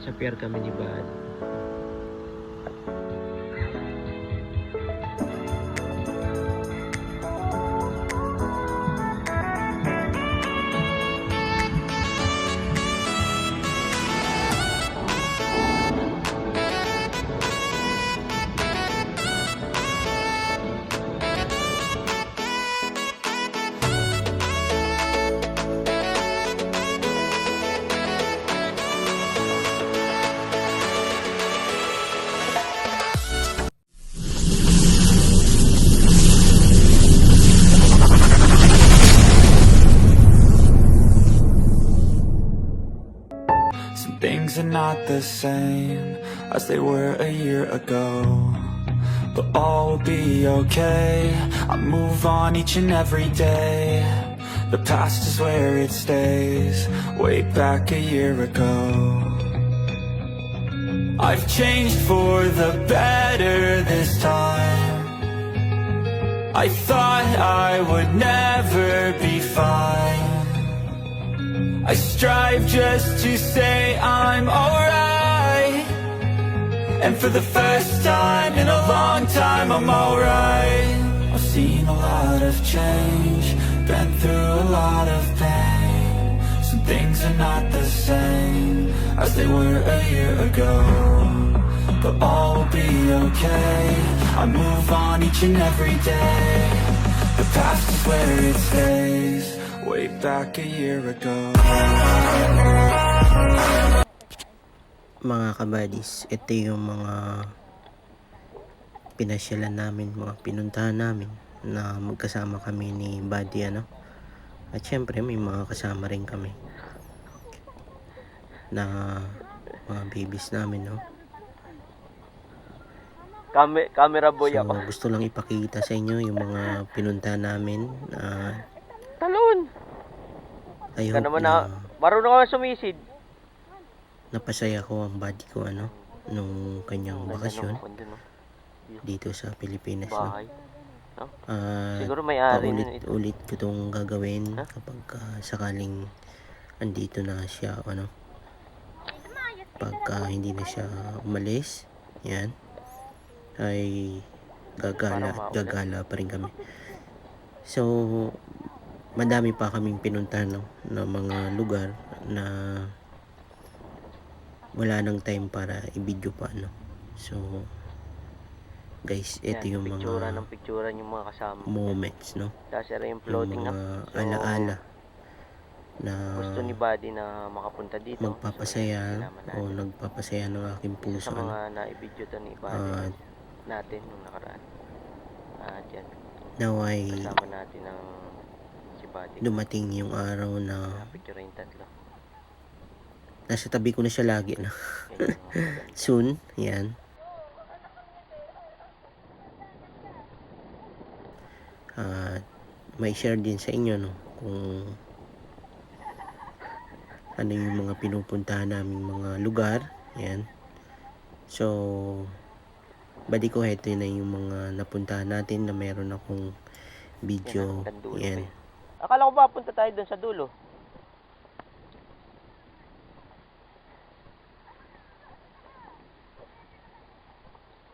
Nasa pier kami ni Bad. Some things are not the same as they were a year ago, but all will be okay. I move on each and every day. The past is where it stays, way back a year ago. I've changed for the better this time. I thought I would never be fine. I strive just to say I'm alright, and for the first time in a long time I'm alright. I've seen a lot of change, been through a lot of pain. Some things are not the same as they were a year ago, but all will be okay. I move on each and every day. The past is where it stays, way back a year ago. Mga kabadis, ito yung mga pinasyalan namin, mga pinuntahan namin na magkasama kami ni Buddy, ano. At syempre may mga kasama rin kami na mga babies namin, no. Camera boy So ako. gusto lang ipakita sa inyo yung mga pinuntahan namin. Talon! I Ka hope naman na marunong ka sumisid. napasaya ko ang Buddy ko, ano, nung kanyang Ang ganda bakasyon ng pond, no? dito sa Pilipinas, no. Bahay. No? At Siguro may-ari nun ito. paulit-ulit ko itong gagawin Huh? kapag sakaling andito na siya, ano, pagka hindi na siya umalis, yan, ay gagala pa rin kami. So madami pa kaming pinuntahan, no, na mga lugar na wala nang time para i-video pa, no. So guys, ito Yan, yung picturan yung mga kasama. moments, no, Tapos yung yung floating mga na. So, alaala na gusto ni Buddy na makapunta dito. magpapasaya Sinama o natin. nagpapasaya ng aking Isa puso, sa mga ano. na-video to ni Buddy natin nung nakaraan. At yan, Now ay kasama natin ang si Buddy. dumating yung araw na Picture yung tatlo. nasa tabi ko na siya lagi, no. Yan yung mga maganda. Soon, yan. At may share din sa inyo, no, kung ano yung mga pinupuntahan naming mga lugar, yan. So bali ko, heto na yung mga napuntahan natin na meron akong video, Hanggang dulo pa yan. yan. Akala ko ba punta tayo doon sa dulo?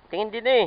Tingin din eh.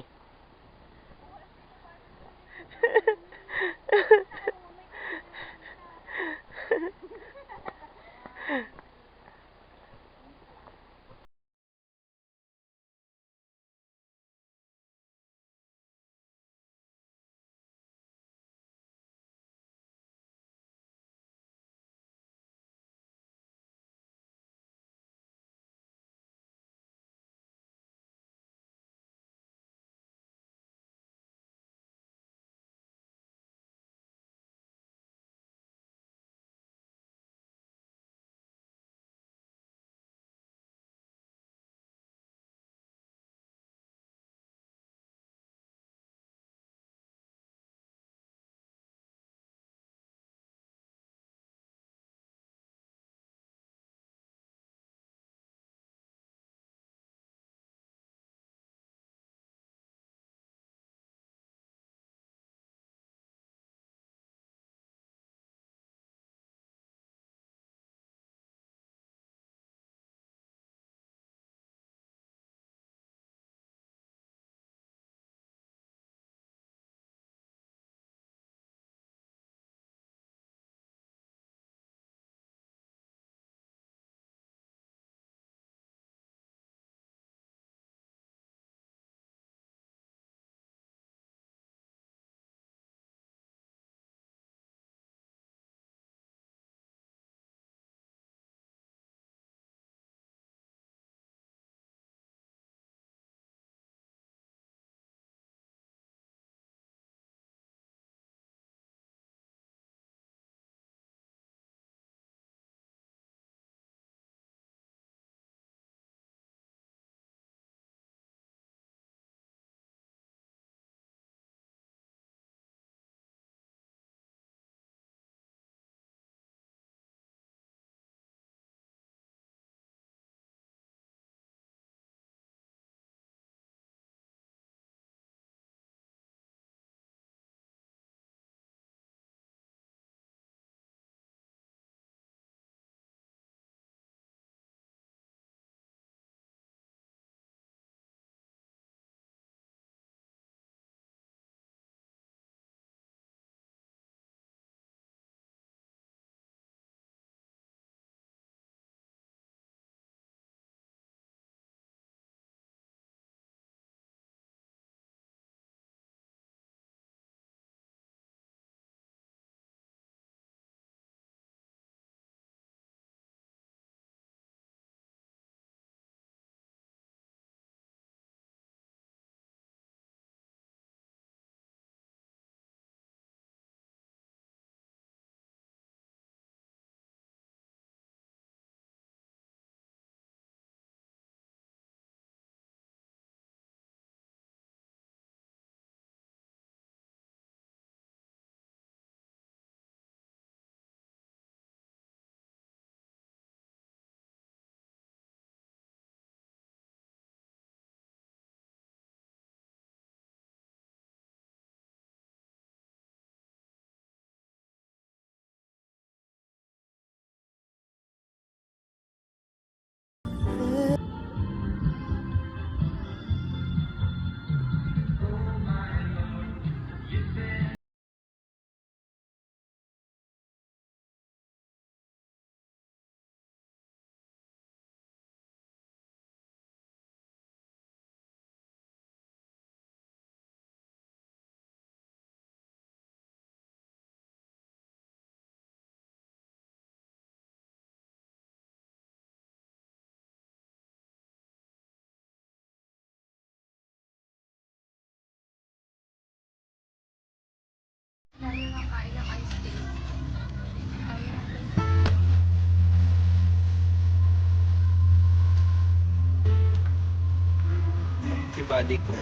yung body ko.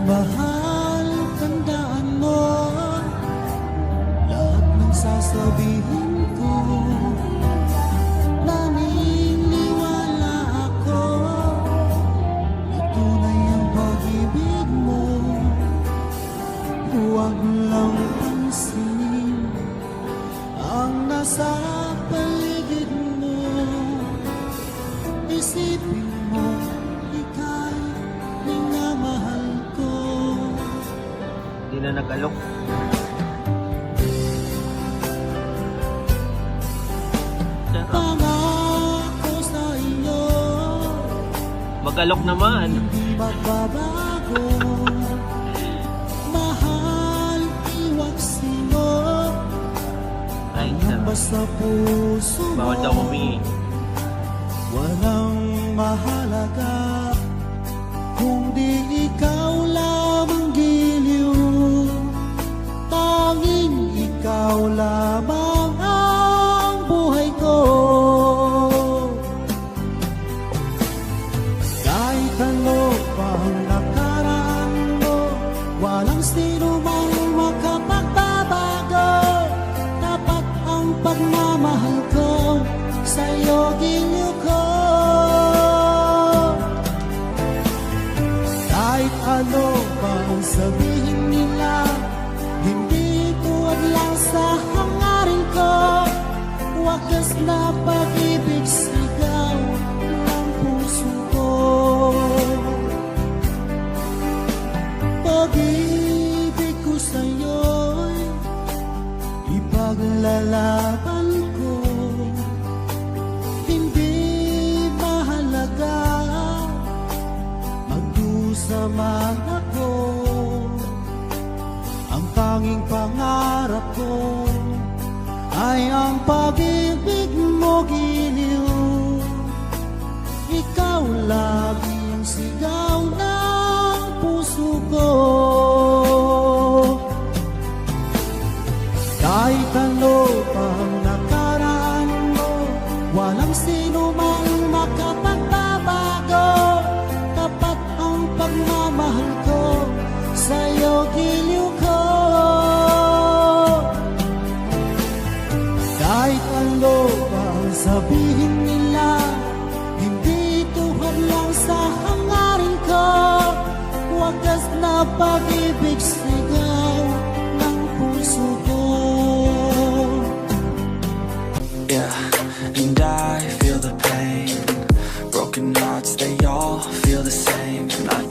Mahal, tandaan mo lahat ng sasabihin ko. Naniniwala ako na tunay ang pag-ibig mo. Huwag lang pansinin ang nasa paligid mo. Isipin mo, ika'y minamahal ko. Hindi na nag-alok. Pangako sa iyo, Mag-alok naman. di magbabago. Mahal, iwaksi mo Ay, ang basta puso mo. bawal daw humingi. Walang mahalaga kung di ikaw lamang giliw. Tanging ikaw lamang ang buhay ko. Kahit ano pang nakaraan mo, walang sino mang makapagbabago. Tapat ang pagmamahal ko sa'yo, giliw ko. Kahit ano pang sabihin nila, hindi tuwad lang sa hangarin ko. Wagas na pag-ibig, sigaw ng puso ko. Pag-ibig ko sa'yo'y ipaglalaban ko. Hindi mahalaga magdusa man ako. Ang tanging pangarap ko ay ang pag-ibig mo, giliw. Ikaw lagi ang sigaw ng puso ko. Kahit ano pang nakaraan mo, walang sino mang makapagbabago. Tapat ang pagmamahal ko sa'yo, giliw ko. Kahit ano pang sabihin nila, hindi tuhad lang sa hangarin ko. Wagas na pag-ibig, sigaw ng puso ko. Yeah, and I feel the pain. Broken hearts, they all feel the same. And I